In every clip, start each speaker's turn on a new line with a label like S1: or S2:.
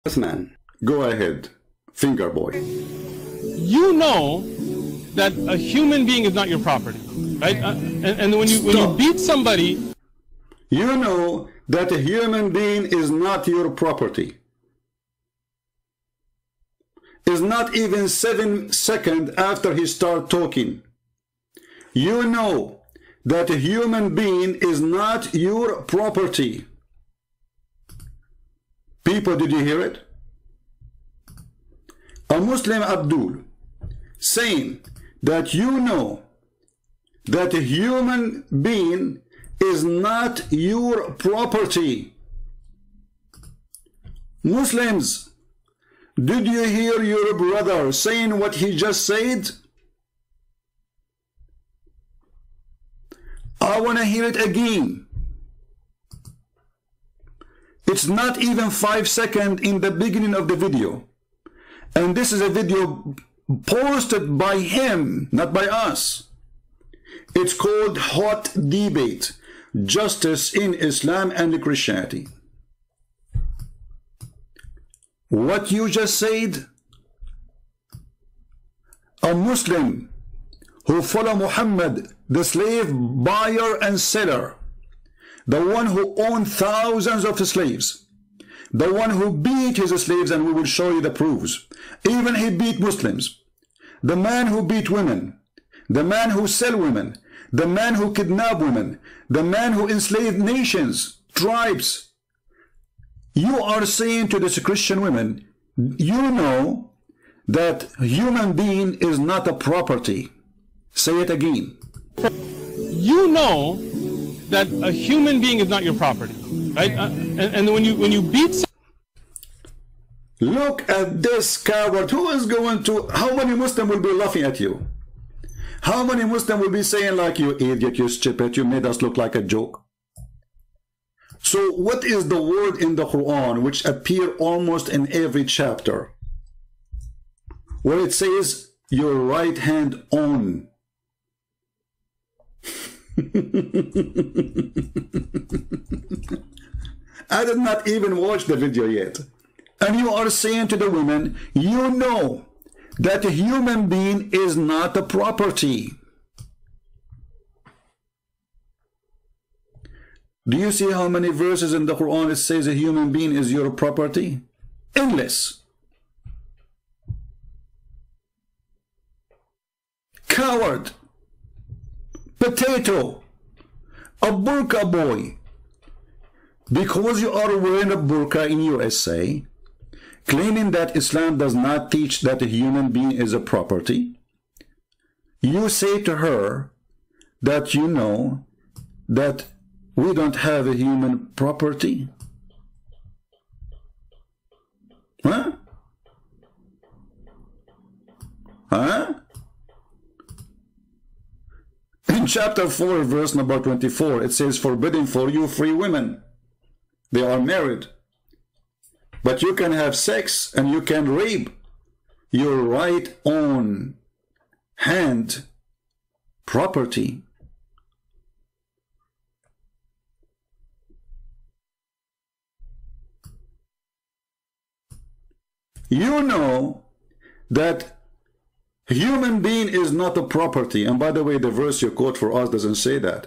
S1: Yes, man. Go ahead, finger boy.
S2: You know that a human being is not your property, right? And when you beat somebody,
S1: you know that a human being is not your property. Is not even 7 seconds after he start talking. You know that a human being is not your property. People, did you hear it? A Muslim Abdul saying that you know that a human being is not your property. Muslims, did you hear your brother saying what he just said? I want to hear it again. It's not even 5 seconds in the beginning of the video. And this is a video posted by him, not by us. It's called Hot Debate, Justice in Islam and Christianity. What you just said, a Muslim who follow Muhammad, the slave buyer and seller, the one who owned thousands of slaves, the one who beat his slaves, and we will show you the proofs. Even he beat Muslims. The man who beat women, the man who sell women, the man who kidnap women, the man who enslaved nations, tribes. You are saying to this Christian women, you know that human being is not a property. Say it again.
S2: you know that a human being is not your property, right? And when you beat.
S1: Look at this coward. Who is going to, how many Muslims will be laughing at you? How many Muslims will be saying like, you idiot, you stupid, you made us look like a joke? So what is the word in the Quran which appear almost in every chapter? Where it says, your right hand on. I did not even watch the video yet. And you are saying to the women, you know that a human being is not a property. Do you see how many verses in the Quran it says a human being is your property? Endless. Coward. Potato. A burqa boy. Because you are wearing a burqa in USA, claiming that Islam does not teach that a human being is a property, you say to her that you know that we don't have a human property. Huh? Huh? In chapter 4, verse number 24, it says, forbidden for you free women. They are married. But you can have sex and you can rape your right own hand property. You know that a human being is not a property. And by the way, the verse you quote for us doesn't say that.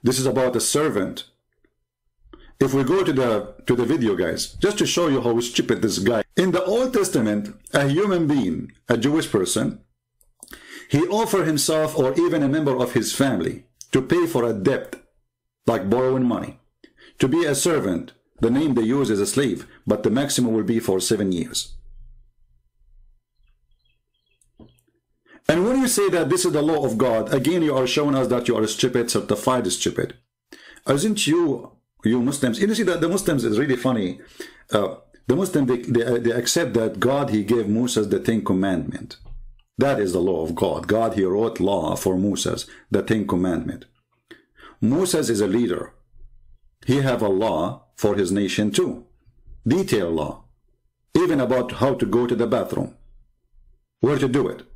S1: This is about a servant. If we go to the video, guys, just to show you how stupid this guy. In the Old Testament, a human being, a Jewish person, he offered himself or even a member of his family to pay for a debt, like borrowing money, to be a servant. The name they use is a slave, but the maximum will be for 7 years. And when you say that this is the law of God, again, you are showing us that you are stupid, certified stupid. Isn't you Muslims, you see that the Muslims is really funny. The Muslims, they accept that God, he gave Moses the 10 Commandments. That is the law of God. God, he wrote law for Moses, the 10 Commandments. Moses is a leader. He have a law for his nation too. Detailed law. Even about how to go to the bathroom. Where to do it.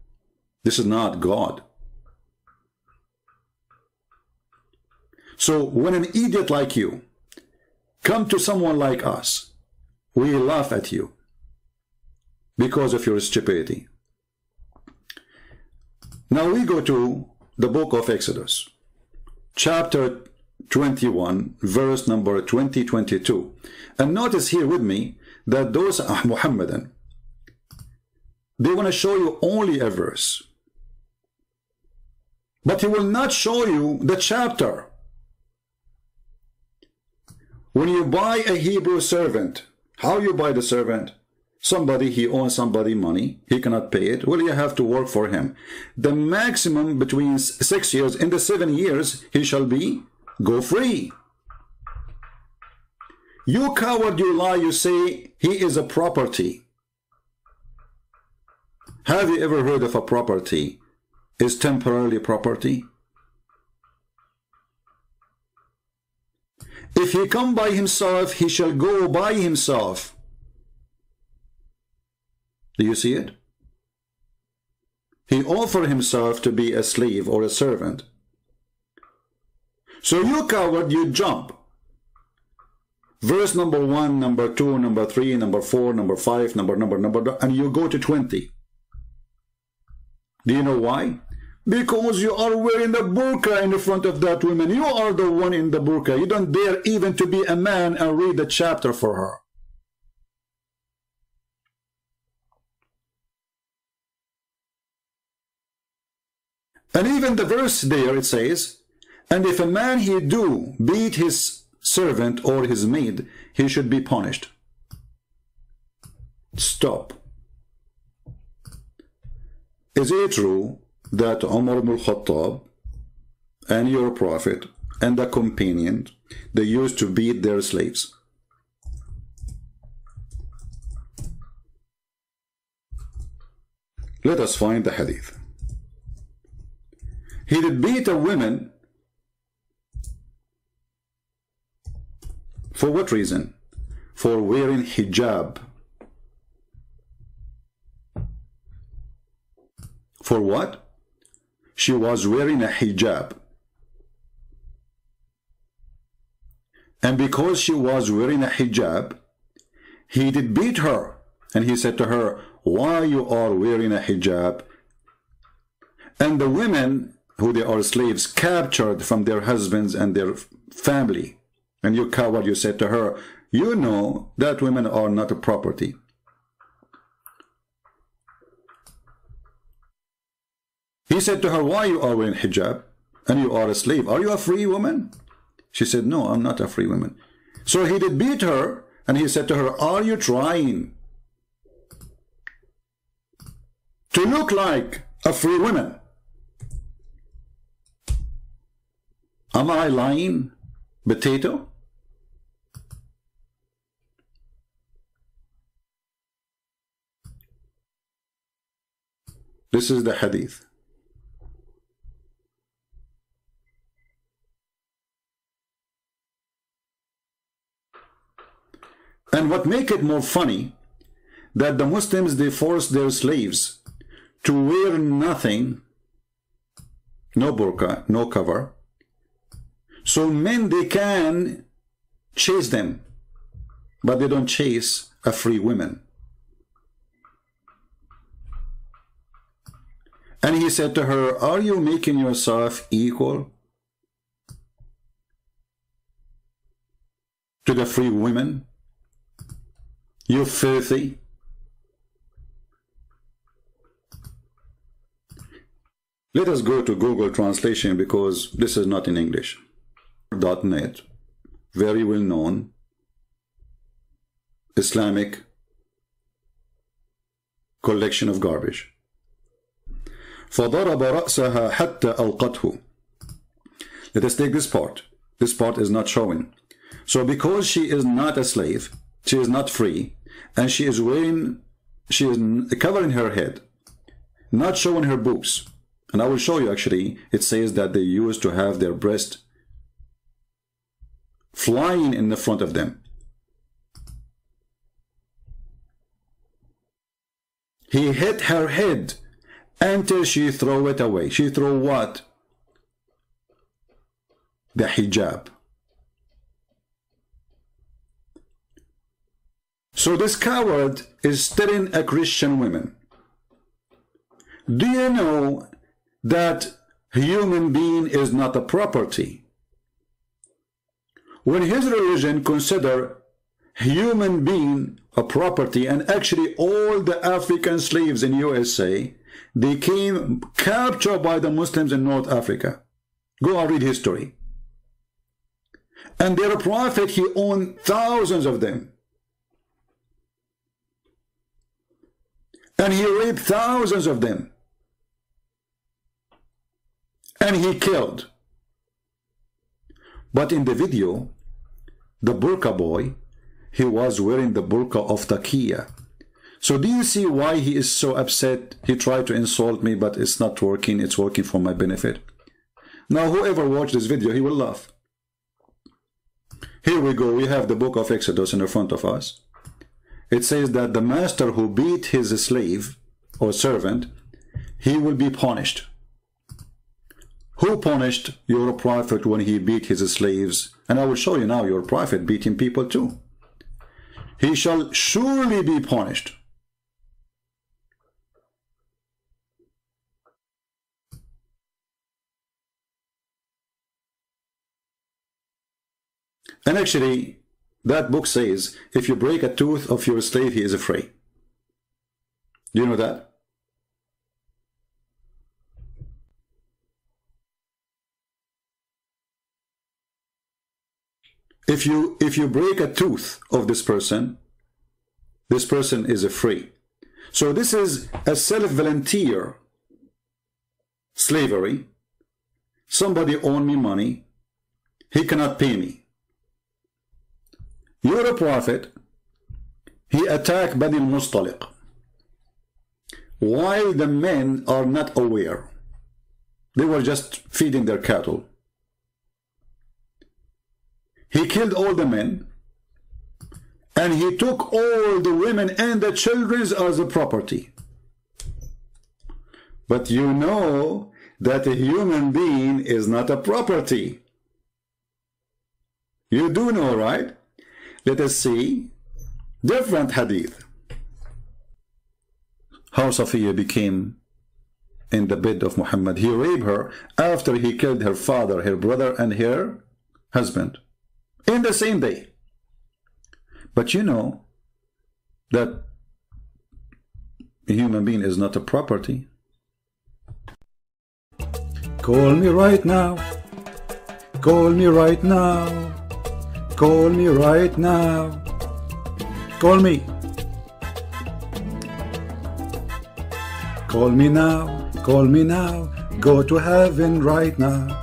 S1: This is not God. So when an idiot like you come to someone like us we laugh at you because of your stupidity. Now we go to the book of Exodus, chapter 21, verse number 20-22. And notice here with me that those Muhammadan, they want to show you only a verse, but he will not show you the chapter. When you buy a Hebrew servant, how you buy the servant? Somebody, he owes somebody money, he cannot pay it, well, you have to work for him. The maximum between 6 years, in the 7 years, he shall be go free. You coward, you lie, you say he is a property. Have you ever heard of a property is temporarily property? If he come by himself, he shall go by himself. Do you see it? He offered himself to be a slave or a servant. So you coward, you jump. Verse number 1, number 2, number 3, number 4, number 5, number, and you go to 20. Do you know why? Because you are wearing the burqa in the front of that woman. You are the one in the burqa. You don't dare even to be a man and read the chapter for her. And even the verse there, it says, and if a man he do beat his servant or his maid, he should be punished. Stop. Is it true that Umar ibn al-Khattab and your prophet and the companion, they used to beat their slaves? Let us find the hadith. He did beat a woman. For what reason? For wearing hijab. For what? She was wearing a hijab. And because she was wearing a hijab, he did beat her. And he said to her, why you are wearing a hijab? And the women, who they are slaves, captured from their husbands and their family. And you coward, you said to her, you know that women are not a property. He said to her, why you are wearing hijab and you are a slave? Are you a free woman? She said, no, I'm not a free woman. So he did beat her and he said to her, are you trying to look like a free woman? Am I lying, potato? This is the hadith. And what make it more funny, that the Muslims, they force their slaves to wear nothing, no burqa, no cover. So men, they can chase them, but they don't chase a free woman. And he said to her, are you making yourself equal to the free women? You filthy. Let us go to Google translation because this is not in English. .net, very well known Islamic collection of garbage. فضرب رأسها حتى ألقته. Let us take this part. This part is not showing. So because she is not a slave, she is not free, and she is covering her head, not showing her boobs. And I will show you actually, it says that they used to have their breast flying in the front of them. He hit her head until she threw it away. She threw what? The hijab. So this coward is telling a Christian woman, do you know that human being is not a property? When his religion consider human being a property, and actually all the African slaves in USA, they came captured by the Muslims in North Africa. Go and read history. And their prophet, he owned thousands of them. And he raped thousands of them. And he killed. But in the video, the burqa boy, he was wearing the burqa of taqiyya. So do you see why he is so upset? He tried to insult me, but it's not working. It's working for my benefit. Now, whoever watched this video, he will laugh. Here we go. We have the book of Exodus in front of us. It says that the master who beat his slave or servant, he will be punished. Who punished your prophet when he beat his slaves? And I will show you now your prophet beating people too. He shall surely be punished. And actually, that book says, if you break a tooth of your slave, he is free. Do you know that? If you break a tooth of this person is free. So this is a self-volunteer slavery. Somebody owe me money. He cannot pay me. You're a prophet. He attacked Bani al-Mustaliq while the men are not aware. They were just feeding their cattle. He killed all the men, and he took all the women and the children as a property. But you know that a human being is not a property. You do know, right? Let us see different hadith. How Safiya became in the bed of Muhammad. He raped her after he killed her father, her brother, and her husband in the same day. But you know that a human being is not a property. Call me right now. Call me right now. Call me right now. Call me. Call me now. Call me now. Go to heaven right now.